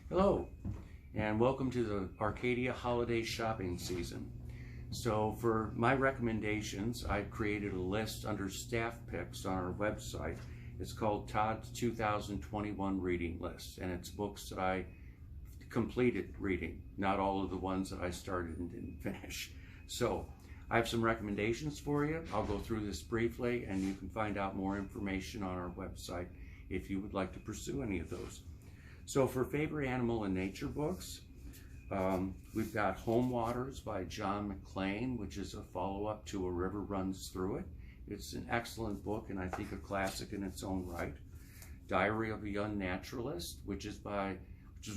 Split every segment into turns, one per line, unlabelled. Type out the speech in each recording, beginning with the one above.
Hello, and welcome to the Arcadia holiday shopping season. So for my recommendations, I've created a list under staff picks on our website. It's called Todd's 2021 reading list, and it's books that I completed reading, not all of the ones that I started and didn't finish. So I have some recommendations for you. I'll go through this briefly, and you can find out more information on our website if you would like to pursue any of those. So for favorite animal and nature books, we've got Home Waters by John Mclean, which is a follow-up to A River Runs Through It. It's an excellent book, and I think a classic in its own right. Diary of a Young Naturalist, which is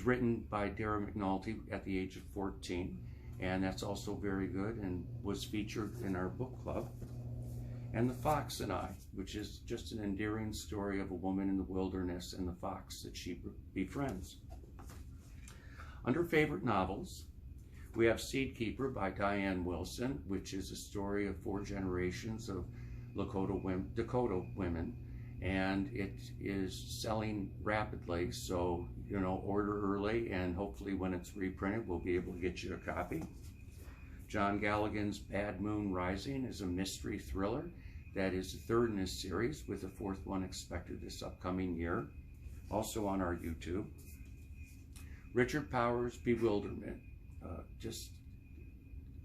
written by Darren McNulty at the age of 14, and that's also very good and was featured in our book club. And The Fox and I, which is just an endearing story of a woman in the wilderness and the fox that she befriends. Under favorite novels, we have Seed Keeper by Diane Wilson, which is a story of 4 generations of Dakota women, and it is selling rapidly, so order early, and hopefully when it's reprinted we'll be able to get you a copy. John Galligan's Bad Moon Rising is a mystery thriller that is the 3rd in this series, with the 4th one expected this upcoming year, also on our YouTube. Richard Powers' Bewilderment, just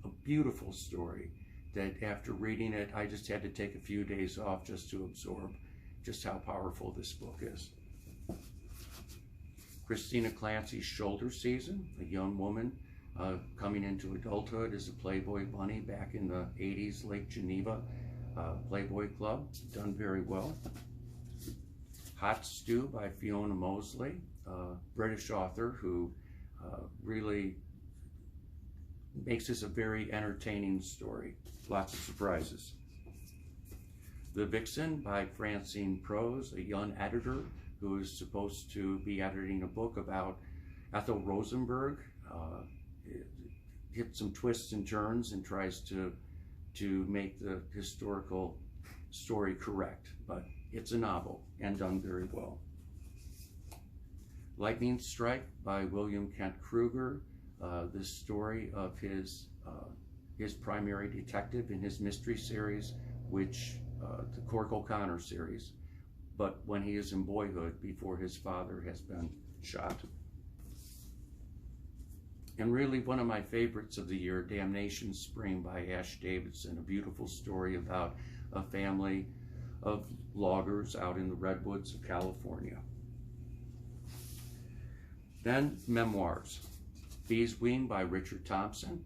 a beautiful story that after reading it, I just had to take a few days off just to absorb just how powerful this book is. Christina Clancy's Shoulder Season, a young woman coming into adulthood as a Playboy bunny back in the 80s, Lake Geneva Playboy Club, done very well. Hot Stew by Fiona Mosley, British author who really makes this a very entertaining story. Lots of surprises. The Vixen by Francine Prose, a young editor who is supposed to be editing a book about Ethel Rosenberg. It hits some twists and turns and tries to make the historical story correct, but it's a novel and done very well. Lightning Strike by William Kent Krueger, the story of his primary detective in his mystery series, which the Cork O'Connor series, but when he is in boyhood before his father has been shot. And really one of my favorites of the year, Damnation Spring by Ash Davidson, a beautiful story about a family of loggers out in the redwoods of California. Then memoirs. Bees Wing by Richard Thompson,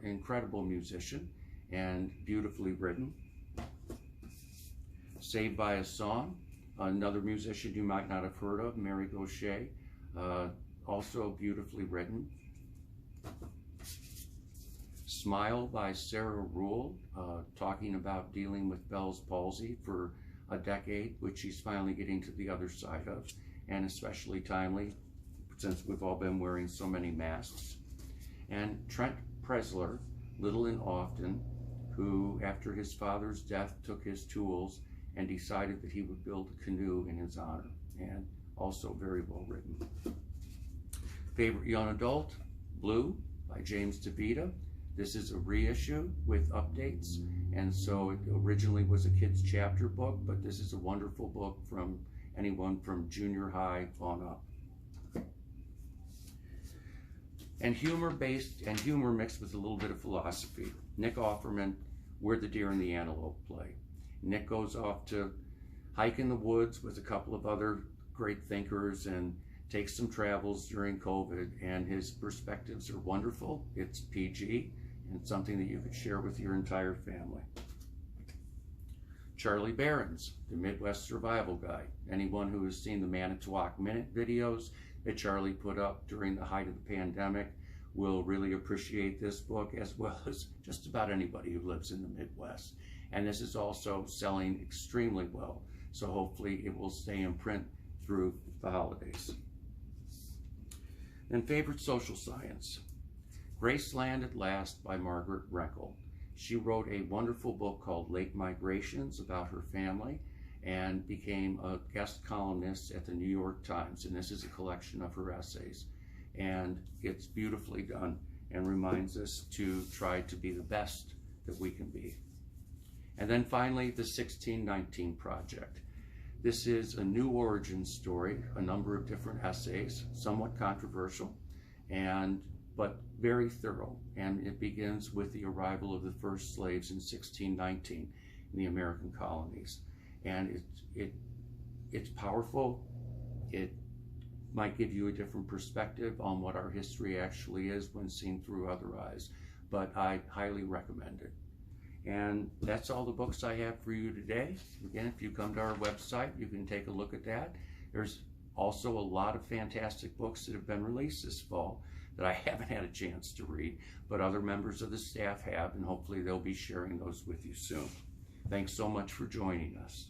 incredible musician and beautifully written. Saved by a Song, another musician you might not have heard of, Mary Gaucher, also beautifully written. Smile by Sarah Rule, talking about dealing with Bell's palsy for a decade, which she's finally getting to the other side of, and especially timely since we've all been wearing so many masks. And Trent Presler, Little and Often, who after his father's death took his tools and decided that he would build a canoe in his honor, and also very well written. Favorite young adult, Blue by James DeVita. This is a reissue with updates, and so it originally was a kids chapter book, but this is a wonderful book from anyone from junior high on up. And humor mixed with a little bit of philosophy. Nick Offerman, Where the Deer and the Antelope Play. Nick goes off to hike in the woods with a couple of other great thinkers and takes some travels during COVID, and his perspectives are wonderful. It's PG and something that you could share with your entire family. Charlie Behrens, The Midwest Survival Guide. Anyone who has seen the Manitowoc Minute videos that Charlie put up during the height of the pandemic will really appreciate this book, as well as just about anybody who lives in the Midwest. And this is also selling extremely well, so hopefully it will stay in print through the holidays. And favorite social science, Graceland at Last by Margaret Reckel. She wrote a wonderful book called Late Migrations about her family and became a guest columnist at the New York Times, and this is a collection of her essays. and it's beautifully done and reminds us to try to be the best that we can be. And then finally, the 1619 Project. This is a new origin story, a number of different essays, somewhat controversial, but very thorough. And it begins with the arrival of the first slaves in 1619 in the American colonies. And it's powerful. It might give you a different perspective on what our history actually is when seen through other eyes, but I highly recommend it. And that's all the books I have for you today. Again, if you come to our website, you can take a look at that. There's also a lot of fantastic books that have been released this fall that I haven't had a chance to read, but other members of the staff have, and hopefully they'll be sharing those with you soon. Thanks so much for joining us.